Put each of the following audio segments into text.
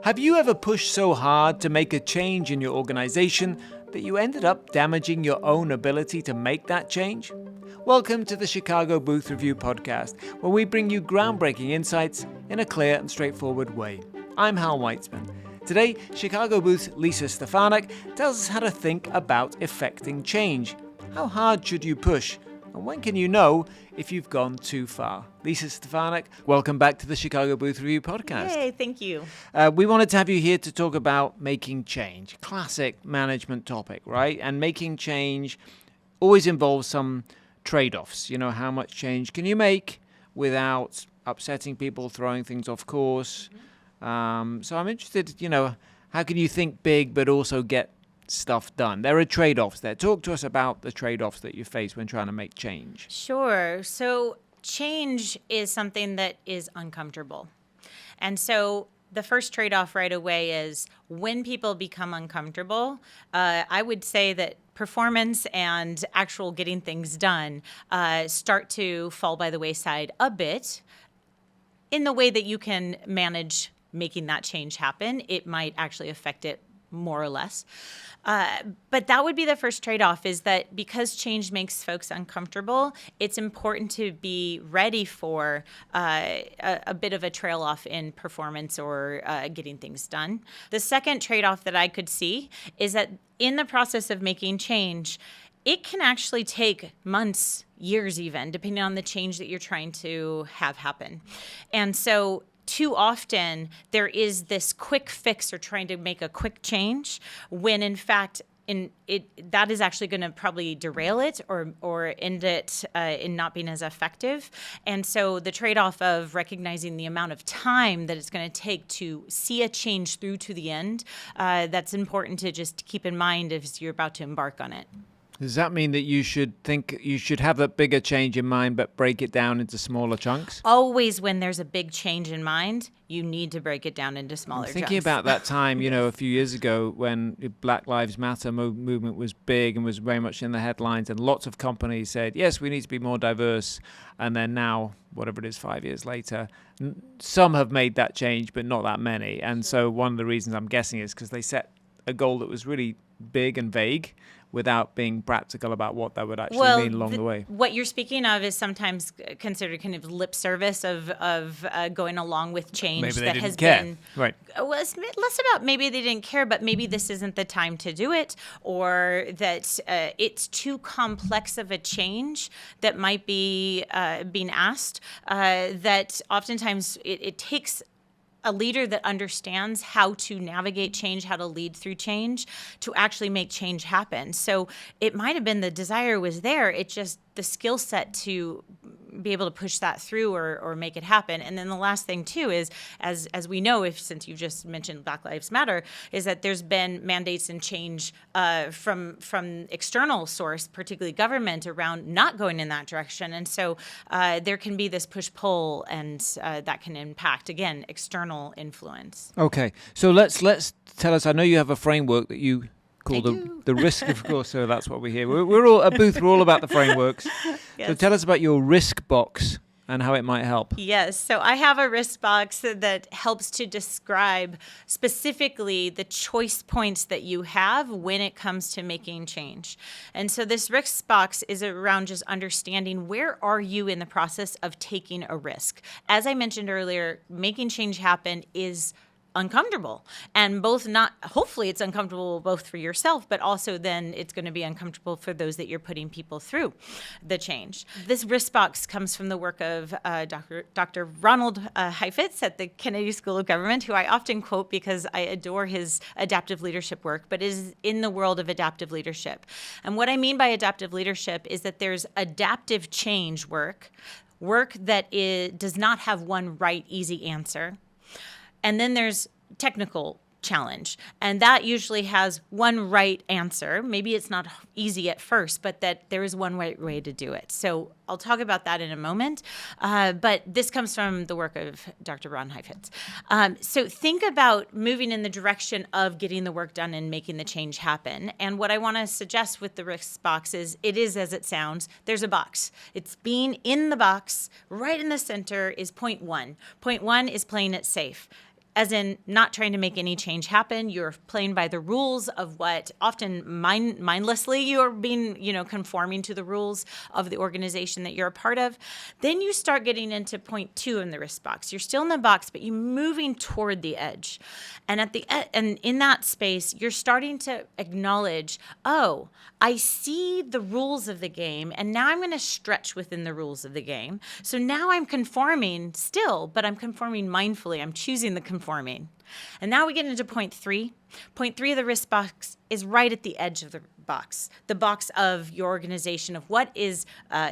Have you ever pushed so hard to make a change in your organization that you ended up damaging your own ability to make that change? Welcome to the Chicago Booth Review podcast, where we bring you groundbreaking insights in a clear and straightforward way. I'm Hal Weitzman. Today, Chicago Booth's Lisa Stefanac tells us how to think about effecting change. How hard should you push? And when can you know if you've gone too far? Lisa Stefanac, welcome back to the Chicago Booth Review podcast. Yay, thank you. We wanted to have you here to talk about making change. Classic management topic, right? And making change always involves some trade-offs. You know, how much change can you make without upsetting people, throwing things off course? So I'm interested, how can you think big but also get stuff done? There are trade-offs there. Talk to us about the trade-offs that you face when trying to make change. Sure. So change is something that is uncomfortable. And so the first trade-off right away is when people become uncomfortable, I would say that performance and actual getting things done start to fall by the wayside a bit. In the way that you can manage making that change happen, it might actually affect it more or less. But that would be the first trade-off, is that because change makes folks uncomfortable, it's important to be ready for a bit of a trail off in performance or getting things done. The second trade-off that I could see is that in the process of making change, it can actually take months, years even, depending on the change that you're trying to have happen. And so too often there is this quick fix or trying to make a quick change when in fact that is actually going to probably derail it or end it in not being as effective. And so the trade-off of recognizing the amount of time that it's going to take to see a change through to the end, that's important to just keep in mind as you're about to embark on it. Does that mean that you should have a bigger change in mind, but break it down into smaller chunks? Always when there's a big change in mind, you need to break it down into smaller chunks. Thinking about that time, a few years ago when the Black Lives Matter movement was big and was very much in the headlines, and lots of companies said, yes, we need to be more diverse. And then now, whatever it is, 5 years later, some have made that change, but not that many. And so one of the reasons I'm guessing is because they set a goal that was really big and vague, without being practical about what that would actually mean along the way. What you're speaking of is sometimes considered kind of lip service of going along with change. Maybe they that didn't has care. been. Right. Well, it's less about maybe they didn't care, but maybe this isn't the time to do it, or that it's too complex of a change that might be being asked. That oftentimes it takes a leader that understands how to navigate change, how to lead through change, to actually make change happen. So it might have been the desire was there. It just the skill set to be able to push that through or make it happen. And then the last thing too is, as we know, since you've just mentioned Black Lives Matter, is that there's been mandates and change from external source, particularly government, around not going in that direction. And so there can be this push-pull, and that can impact, again, external influence. Okay, so let's tell us. I know you have a framework that you call the risk, of course. So that's what we hear. We're all at Booth. We're all about the frameworks. Yes. So tell us about your risk box and how it might help. Yes. So I have a risk box that helps to describe specifically the choice points that you have when it comes to making change. And so this risk box is around just understanding where are you in the process of taking a risk. As I mentioned earlier, making change happen is uncomfortable, and hopefully it's uncomfortable both for yourself, but also then it's going to be uncomfortable for those that you're putting people through the change. This risk box comes from the work of Dr. Ronald Heifetz at the Kennedy School of Government, who I often quote because I adore his adaptive leadership work, but is in the world of adaptive leadership. And what I mean by adaptive leadership is that there's adaptive change work that does not have one right, easy answer. And then there's technical challenge. And that usually has one right answer. Maybe it's not easy at first, but that there is one right way to do it. So I'll talk about that in a moment. But this comes from the work of Dr. Ron Heifetz. So think about moving in the direction of getting the work done and making the change happen. And what I want to suggest with the risk box is it is as it sounds. There's a box. It's being in the box. Right in the center is point one. Point one is playing it safe. as in not trying to make any change happen. You're playing by the rules of what often mindlessly you're being, conforming to the rules of the organization that you're a part of. Then you start getting into point 2 in the risk box. You're still in the box, but you're moving toward the edge. And and in that space, you're starting to acknowledge, oh, I see the rules of the game, and now I'm going to stretch within the rules of the game. So now I'm conforming still, but I'm conforming mindfully. I'm choosing the conforming. And now we get into point 3. Point 3 of the risk box is right at the edge of the box of your organization of what is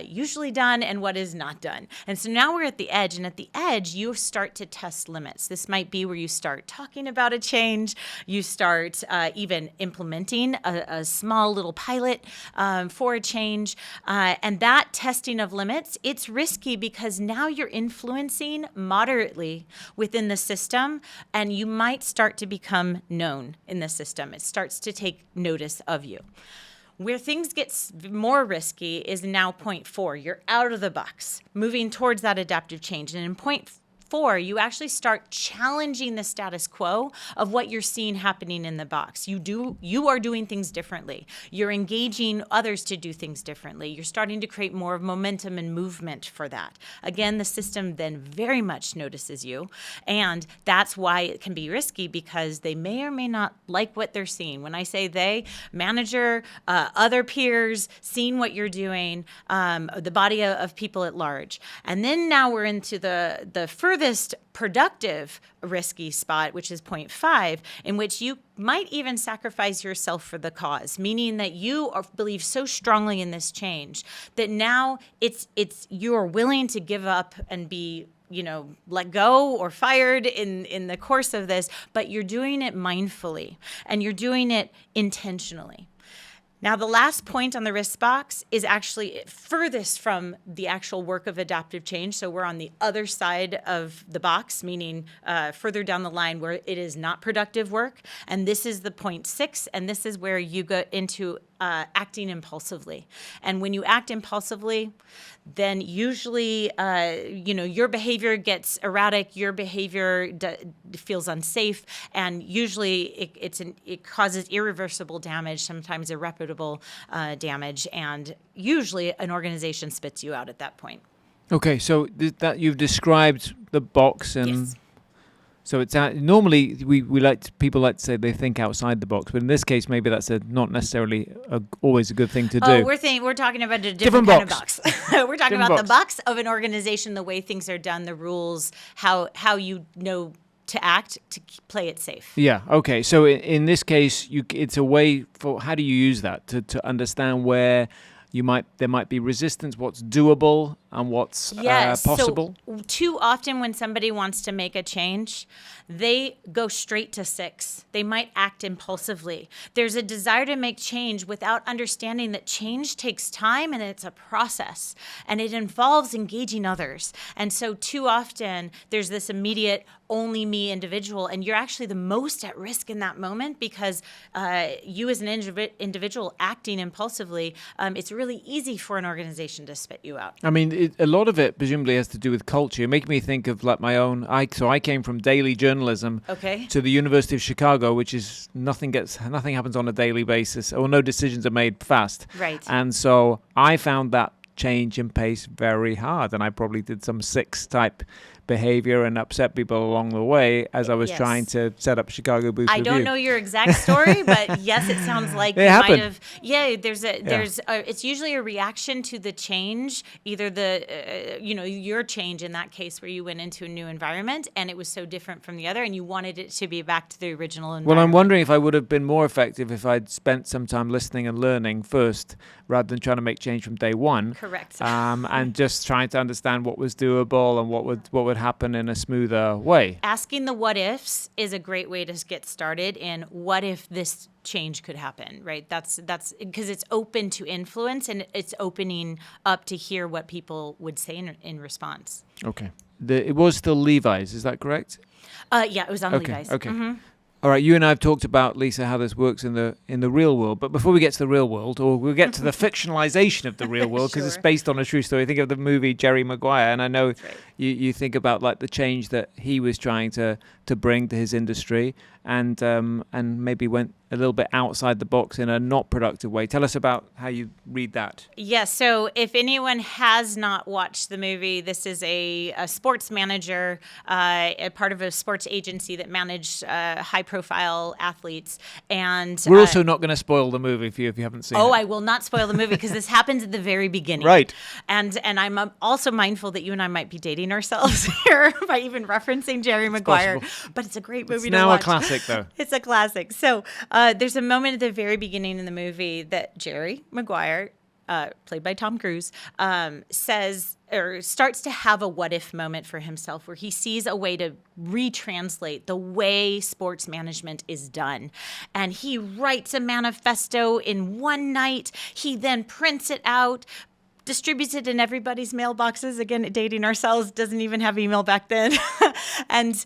usually done and what is not done. And so now we're at the edge, and at the edge, you start to test limits. This might be where you start talking about a change, you start even implementing a small little pilot for a change, and that testing of limits, it's risky because now you're influencing moderately within the system, and you might start to become known in the system. It starts to take notice of you. Where things get more risky is now point 4. You're out of the box, moving towards that adaptive change. And in point 4, you actually start challenging the status quo of what you're seeing happening in the box. You are doing things differently. You're engaging others to do things differently. You're starting to create more of momentum and movement for that. Again, the system then very much notices you, and that's why it can be risky, because they may or may not like what they're seeing. When I say they, manager, other peers, seeing what you're doing, the body of people at large. And then now we're into the furthest productive risky spot, which is point 5, in which you might even sacrifice yourself for the cause, meaning that you believe so strongly in this change that now you're willing to give up and be let go or fired in the course of this, but you're doing it mindfully and you're doing it intentionally. Now, the last point on the risk box is actually furthest from the actual work of adaptive change. So we're on the other side of the box, meaning further down the line where it is not productive work. And this is the point 6, and this is where you go into acting impulsively. And when you act impulsively, then usually, your behavior gets erratic, your behavior feels unsafe, and usually it causes irreversible damage, sometimes irreparable damage, and usually an organization spits you out at that point. Okay, so that you've described the box, and yes. So it's normally people like to say they think outside the box, but in this case, maybe that's not necessarily always a good thing to do. We're talking about a different kind of box. We're talking about the box of an organization, the way things are done, the rules, how you know to act to play it safe. Yeah. Okay. So in this case, it's a way for how do you use that to understand where there might be resistance, what's doable and what's possible? So too often when somebody wants to make a change, they go straight to 6. They might act impulsively. There's a desire to make change without understanding that change takes time and it's a process and it involves engaging others. And so too often there's this immediate only me individual, and you're actually the most at risk in that moment because you as an individual acting impulsively, it's really easy for an organization to spit you out. I mean, a lot of it presumably has to do with culture. You make me think of like my own. I came from daily journalism to the University of Chicago, which is nothing happens on a daily basis, or no decisions are made fast. Right. And so I found that change in pace very hard, and I probably did some 6 type behavior and upset people along the way as I was trying to set up Chicago Booth Review. I don't know your exact story, but yes, it sounds like it happened. Might have. Yeah, it's usually a reaction to the change, either your change in that case where you went into a new environment and it was so different from the other, and you wanted it to be back to the original environment. Well, I'm wondering if I would have been more effective if I'd spent some time listening and learning first, rather than trying to make change from day one. Correct. And just trying to understand what was doable and what would happen in a smoother way. Asking the what ifs is a great way to get started in what if this change could happen, right? That's because it's open to influence and it's opening up to hear what people would say in response. Okay. It was still Levi's, is that correct? Yeah, it was on Levi's. Okay. Mm-hmm. All right, you and I have talked about, Lisa, how this works in the real world. But before we get to the real world, or we'll get to the fictionalization of the real world, because it's based on a true story. Think of the movie Jerry Maguire, and I know You think about like the change that he was trying to bring to his industry, and maybe went a little bit outside the box in a not productive way. Tell us about how you read that. Yes. So if anyone has not watched the movie, this is a sports manager, a part of a sports agency that managed high-profile athletes. And we're also not going to spoil the movie for you if you haven't seen it. Oh, I will not spoil the movie because this happens at the very beginning. Right. And I'm also mindful that you and I might be dating ourselves here by even referencing Jerry Maguire. But it's a great movie to watch. It's now a classic, though. It's a classic. So there's a moment at the very beginning in the movie that Jerry Maguire, played by Tom Cruise, says or starts to have a what if moment for himself where he sees a way to retranslate the way sports management is done. And he writes a manifesto in one night. He then prints it out, distributes it in everybody's mailboxes. Again, dating ourselves, doesn't even have email back then. and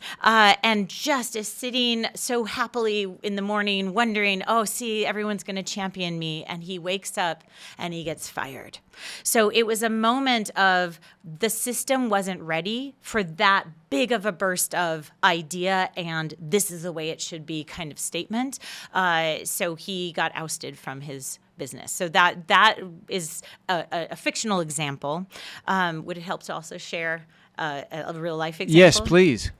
just is sitting so happily in the morning wondering, oh, see, everyone's going to champion me. And he wakes up and he gets fired. So it was a moment of the system wasn't ready for that big of a burst of idea and this is the way it should be kind of statement. So he got ousted from his business. So that is a fictional example. Would it help to also share a real life example? Yes, please.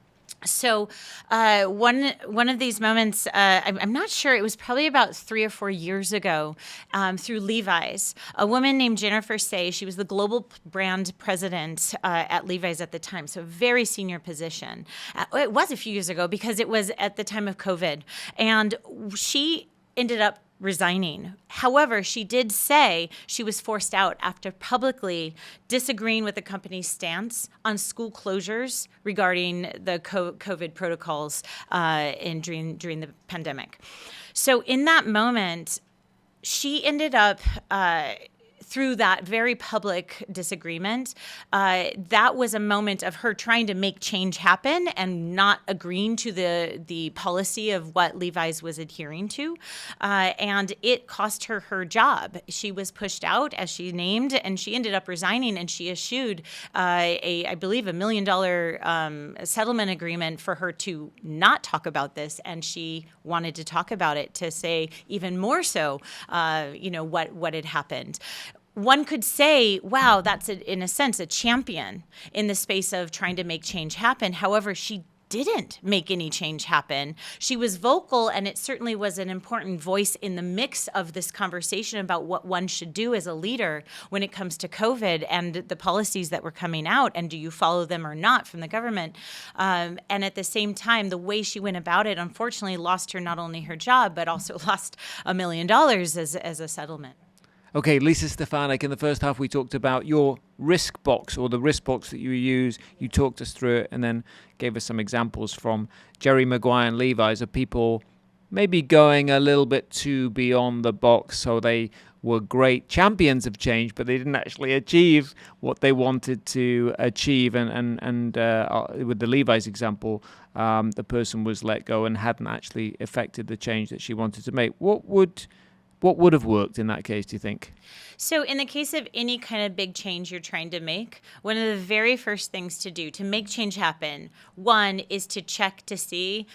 So one of these moments, I'm not sure, it was probably about 3 or 4 years ago, through Levi's. A woman named Jennifer Say, she was the global brand president at Levi's at the time, so a very senior position. It was a few years ago because it was at the time of COVID. And she ended up resigning. However, she did say she was forced out after publicly disagreeing with the company's stance on school closures regarding the COVID protocols during the pandemic. So in that moment, she ended up through that very public disagreement, that was a moment of her trying to make change happen and not agreeing to the policy of what Levi's was adhering to. And it cost her her job. She was pushed out, as she named, and she ended up resigning, and she eschewed I believe, $1 million settlement agreement for her to not talk about this. And she wanted to talk about it to say even more so, what had happened. One could say, wow, that's in a sense a champion in the space of trying to make change happen. However, she didn't make any change happen. She was vocal, and it certainly was an important voice in the mix of this conversation about what one should do as a leader when it comes to COVID and the policies that were coming out, and do you follow them or not from the government. And at the same time, the way she went about it, unfortunately, lost her not only her job, but also lost $1 million as a settlement. Okay, Lisa Stefanac, in the first half we talked about your risk box, or the risk box that you use. You talked us through it and then gave us some examples from Jerry Maguire and Levi's of people maybe going a little bit too beyond the box. So they were great champions of change, but they didn't actually achieve what they wanted to achieve. And with the Levi's example, the person was let go and hadn't actually affected the change that she wanted to make. What would have worked in that case, do you think? So in the case of any kind of big change you're trying to make, one of the very first things to do to make change happen, one is to check to see,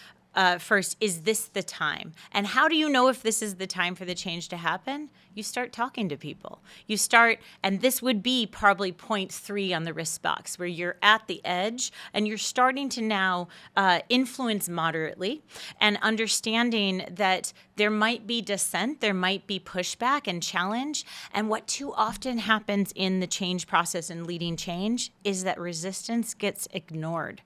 first, is this the time? And how do you know if this is the time for the change to happen? You start talking to people. You start, and this would be probably point 3 on the risk box, where you're at the edge and you're starting to now influence moderately and understanding that there might be dissent, there might be pushback and challenge. And what too often happens in the change process and leading change is that resistance gets ignored.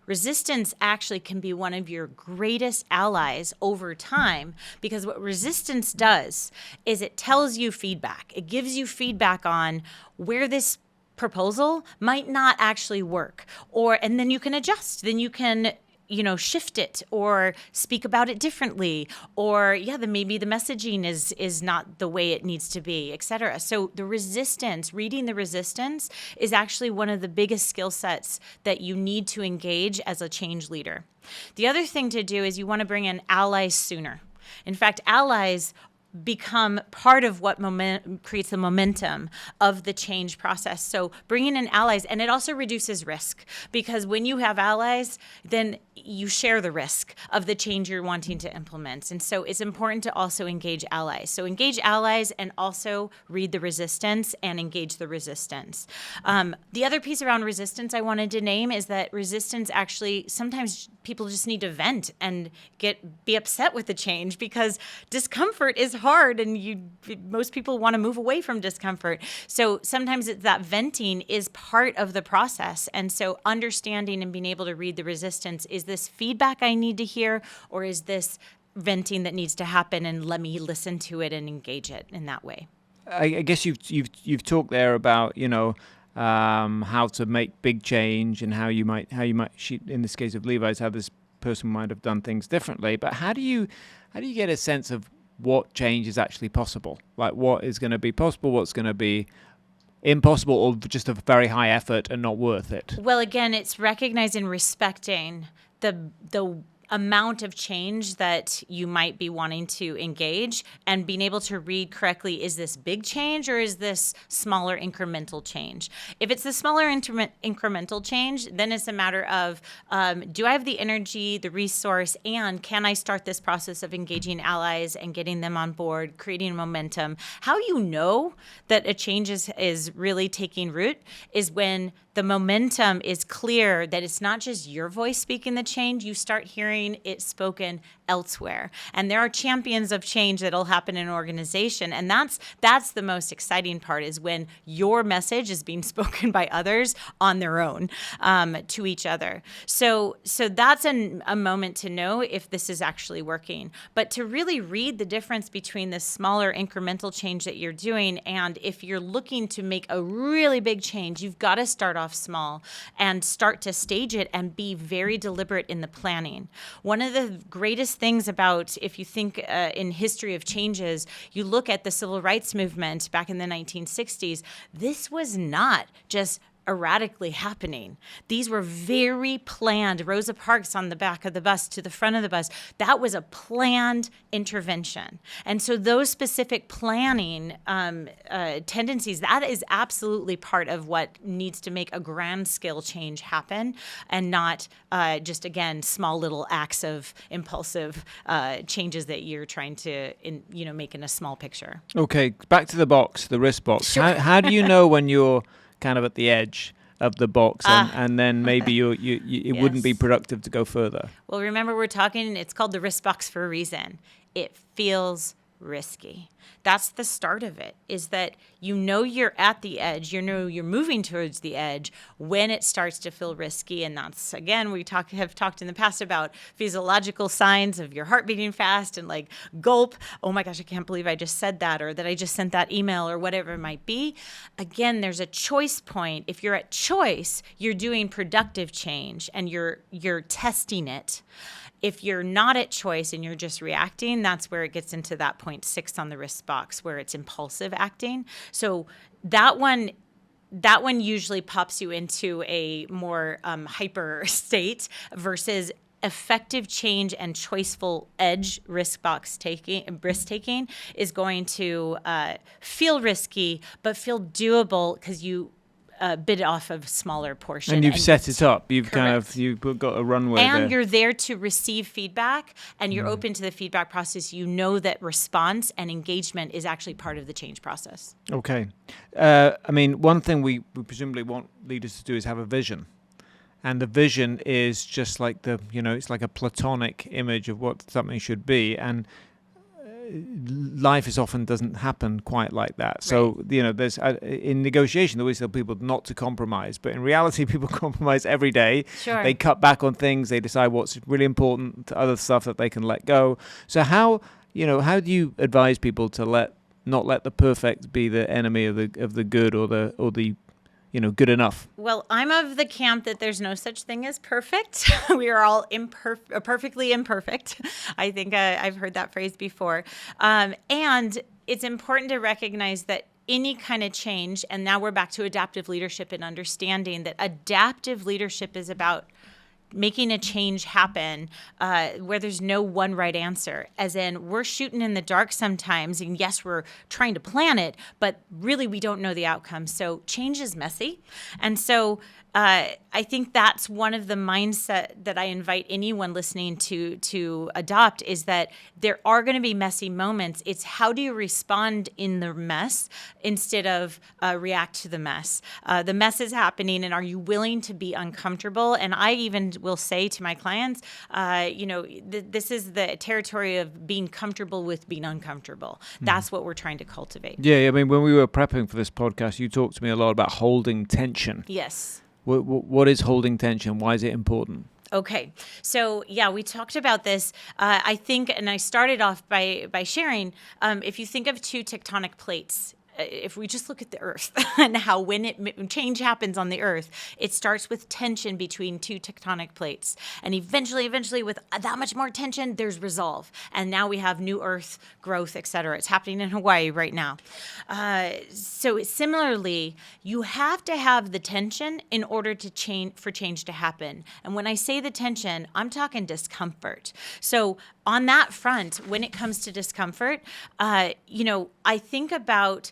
Resistance actually can be one of your greatest allies over time, because what resistance does is it tells you feedback. It gives you feedback on where this proposal might not actually work, and then you can adjust. Then you can shift it or speak about it differently, or then maybe the messaging is not the way it needs to be, et cetera. So the resistance, reading the resistance, is actually one of the biggest skill sets that you need to engage as a change leader. The other thing to do is you want to bring in allies sooner. In fact, allies become part of what creates the momentum of the change process. So bringing in allies, and it also reduces risk, because when you have allies, then you share the risk of the change you're wanting to implement. And so it's important to also engage allies. So engage allies and also read the resistance and engage the resistance. The other piece around resistance I wanted to name is that resistance actually, sometimes people just need to vent and be upset with the change, because discomfort is hard, and most people want to move away from discomfort. So sometimes that venting is part of the process. And so understanding and being able to read the resistance, is this feedback I need to hear, or is this venting that needs to happen, and let me listen to it and engage it in that way. I guess you've talked there about how to make big change, and how you might in this case of Levi's, how this person might have done things differently. But how do you get a sense of what change is actually possible? Like, what is going to be possible, what's going to be impossible, or just a very high effort and not worth it? Well, again, it's recognizing and respecting the amount of change that you might be wanting to engage, and being able to read correctly, is this big change or is this smaller incremental change? If it's the smaller incremental change, then it's a matter of, do I have the energy, the resource, and can I start this process of engaging allies and getting them on board, creating momentum? How you know that a change is really taking root is when the momentum is clear, that it's not just your voice speaking the change, you start hearing it spoken elsewhere. And there are champions of change that'll happen in an organization. And that's the most exciting part, is when your message is being spoken by others on their own, to each other. So that's a moment to know if this is actually working. But to really read the difference between the smaller incremental change that you're doing, and if you're looking to make a really big change, you've got to start off small and start to stage it and be very deliberate in the planning. One of the greatest things about, if you think in history of changes, you look at the civil rights movement back in the 1960s, this was not just erratically happening. These were very planned. Rosa Parks on the back of the bus to the front of the bus, that was a planned intervention. And so those specific planning tendencies, that is absolutely part of what needs to make a grand scale change happen, and not just, again, small little acts of impulsive changes that you're trying to make in a small picture. Okay, back to the wrist box. Sure. How do you know when you're kind of at the edge of the box, and then maybe it Yes. wouldn't be productive to go further? Well, remember, we're talking, it's called the wrist box for a reason. It feels risky. That's the start of it, is that you're at the edge, you're moving towards the edge when it starts to feel risky. And that's, again, have talked in the past about physiological signs of your heart beating fast, and like gulp, oh my gosh, I can't believe I just said that, or that I just sent that email, or whatever it might be. Again, there's a choice point. If you're at choice, you're doing productive change and you're testing it. If you're not at choice and you're just reacting, that's where it gets into that 0.6 on the wrist box, where it's impulsive acting. So that one usually pops you into a more hyper state, versus effective change and choiceful edge risk taking is going to feel risky, but feel doable, because you bit off of smaller portion. And you've set it up. You've Correct. you've got a runway there. And you're there to receive feedback, and you're open to the feedback process. You know that response and engagement is actually part of the change process. Okay. I mean, one thing we presumably want leaders to do is have a vision. And the vision is just like it's like a platonic image of what something should be. And life often doesn't happen quite like that. So, there's in negotiation, they always tell people not to compromise. But in reality, people compromise every day. Sure. They cut back on things. They decide what's really important to other stuff that they can let go. So how do you advise people to not let the perfect be the enemy of the good, or the good enough? Well, I'm of the camp that there's no such thing as perfect. We are all perfectly imperfect. I think I've heard that phrase before. And it's important to recognize that any kind of change, and now we're back to adaptive leadership and understanding that adaptive leadership is about making a change happen where there's no one right answer, as in we're shooting in the dark sometimes, and yes, we're trying to plan it, but really we don't know the outcome. So change is messy. And so I think that's one of the mindset that I invite anyone listening to adopt, is that there are going to be messy moments. It's how do you respond in the mess instead of react to the mess. The mess is happening, and are you willing to be uncomfortable? And I even will say to my clients, this is the territory of being comfortable with being uncomfortable. That's what we're trying to cultivate. Yeah, I mean, when we were prepping for this podcast, you talked to me a lot about holding tension. Yes. What is holding tension? Why is it important? Okay. So, yeah, we talked about this. I think, and I started off by sharing, if you think of two tectonic plates, if we just look at the earth and how when change happens on the earth, it starts with tension between two tectonic plates. And eventually with that much more tension, there's resolve. And now we have new earth growth, et cetera. It's happening in Hawaii right now. So similarly, you have to have the tension in order for change to happen. And when I say the tension, I'm talking discomfort. So on that front, when it comes to discomfort, I think about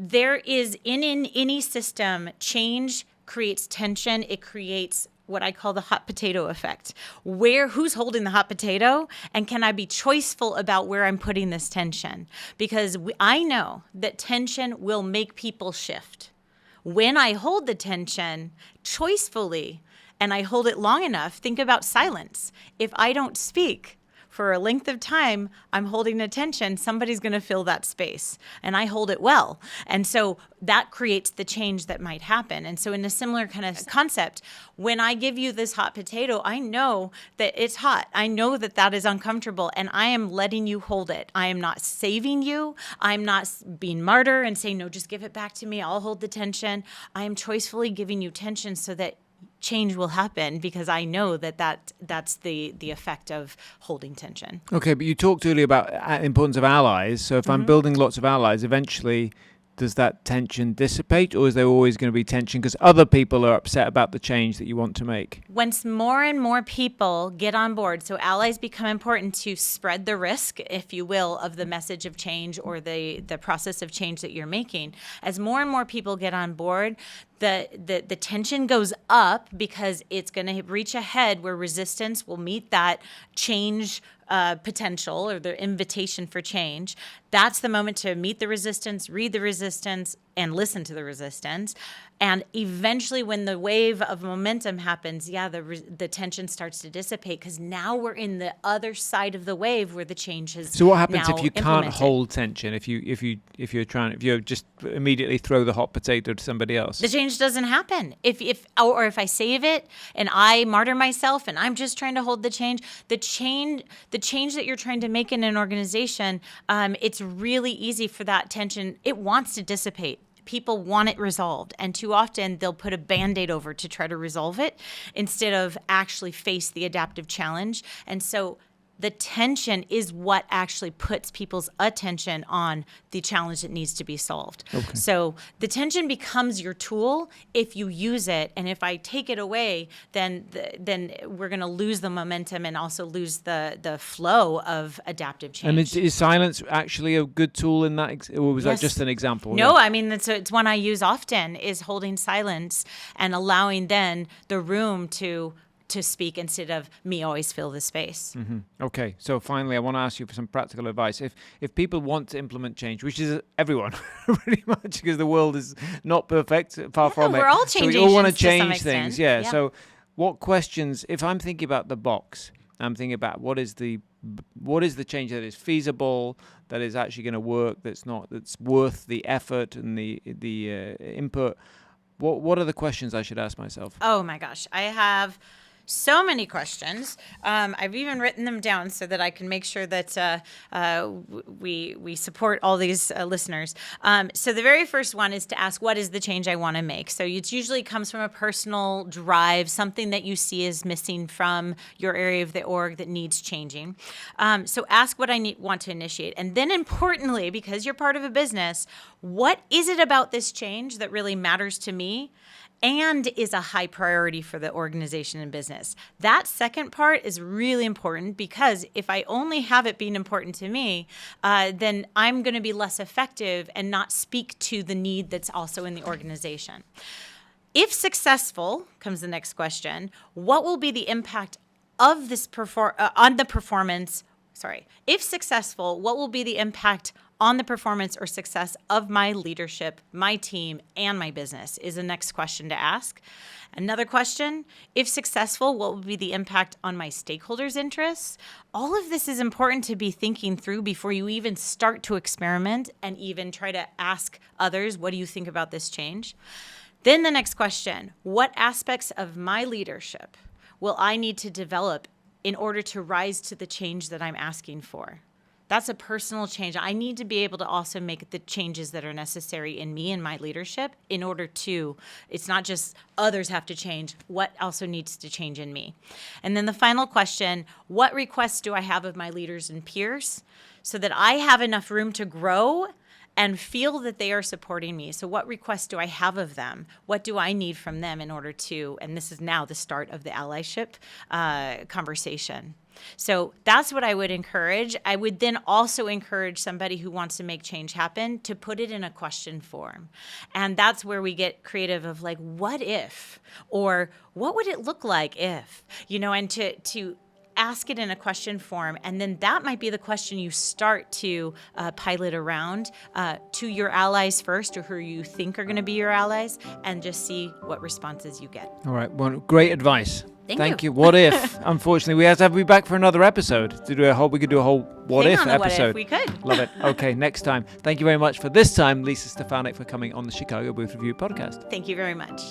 there is in any system, change creates tension. It creates what I call the hot potato effect. Who's holding the hot potato, and can I be choiceful about where I'm putting this tension? Because I know that tension will make people shift. When I hold the tension choicefully and I hold it long enough, think about silence. If I don't speak for a length of time, I'm holding attention, somebody's going to fill that space, and I hold it well. And so that creates the change that might happen. And so in a similar kind of concept, when I give you this hot potato, I know that it's hot. I know that that is uncomfortable, and I am letting you hold it. I am not saving you. I'm not being martyr and saying, no, just give it back to me. I'll hold the tension. I am choicefully giving you tension so that change will happen, because I know that's the effect of holding tension. Okay, but you talked earlier about the importance of allies. So if I'm building lots of allies, eventually does that tension dissipate, or is there always going to be tension because other people are upset about the change that you want to make? Once more and more people get on board, so allies become important to spread the risk, if you will, of the message of change or the process of change that you're making. As more and more people get on board, the tension goes up, because it's going to reach a head where resistance will meet that change potential, or the invitation for change. That's the moment to meet the resistance, read the resistance, and listen to the resistance. And eventually, when the wave of momentum happens, the tension starts to dissipate, because now we're in the other side of the wave where the change has. So what happens now if you implemented. can't hold tension? If you just immediately throw the hot potato to somebody else? The change doesn't happen. If I save it and I martyr myself and I'm just trying to hold the change that you're trying to make in an organization, it's really easy for that tension. It wants to dissipate. People want it resolved, and too often they'll put a Band-Aid over to try to resolve it instead of actually face the adaptive challenge. And so the tension is what actually puts people's attention on the challenge that needs to be solved. Okay. So the tension becomes your tool if you use it, and if I take it away, then we're going to lose the momentum and also lose the flow of adaptive change. And is silence actually a good tool in that, or was that just an example? No, I mean, it's one I use often, is holding silence and allowing then the room to speak instead of me always fill the space. Mm-hmm. Okay, so finally, I want to ask you for some practical advice. If people want to implement change, which is everyone, pretty much, because the world is not perfect, far from it. We're all changing. So we all want to change some extent. things. Yeah. So, what questions? If I'm thinking about the box, I'm thinking about what is the change that is feasible, that is actually going to work, that's worth the effort and the input. What are the questions I should ask myself? Oh my gosh, I have so many questions. I've even written them down so that I can make sure that we support all these listeners. So the very first one is to ask, what is the change I want to make? So it usually comes from a personal drive, something that you see is missing from your area of the org that needs changing. So ask what I want to initiate. And then importantly, because you're part of a business, what is it about this change that really matters to me? and is a high priority for the organization and business. That second part is really important, because if I only have it being important to me, then I'm going to be less effective and not speak to the need that's also in the organization. If successful, comes the next question, what will be the impact of this on the performance? If successful, what will be the impact on the performance or success of my leadership, my team, and my business, is the next question to ask. Another question, if successful, what will be the impact on my stakeholders' interests? All of this is important to be thinking through before you even start to experiment and even try to ask others, what do you think about this change? Then the next question, what aspects of my leadership will I need to develop in order to rise to the change that I'm asking for? That's a personal change. I need to be able to also make the changes that are necessary in me and my leadership in order to, it's not just others have to change, what also needs to change in me? And then the final question, what requests do I have of my leaders and peers so that I have enough room to grow and feel that they are supporting me? So what requests do I have of them? What do I need from them in order to, and this is now the start of the allyship conversation. So that's what I would encourage. I would then also encourage somebody who wants to make change happen to put it in a question form. And that's where we get creative of like, what if? Or what would it look like if? And to ask it in a question form, and then that might be the question you start to pilot around to your allies first, or who you think are going to be your allies, and just see what responses you get. All right. Well, great advice. Thank you. What if? Unfortunately, we have to have you back for another episode to do we could do a whole what if episode. What if we could. Love it. Okay, next time. Thank you very much for this time, Lisa Stefanac, for coming on the Chicago Booth Review podcast. Thank you very much.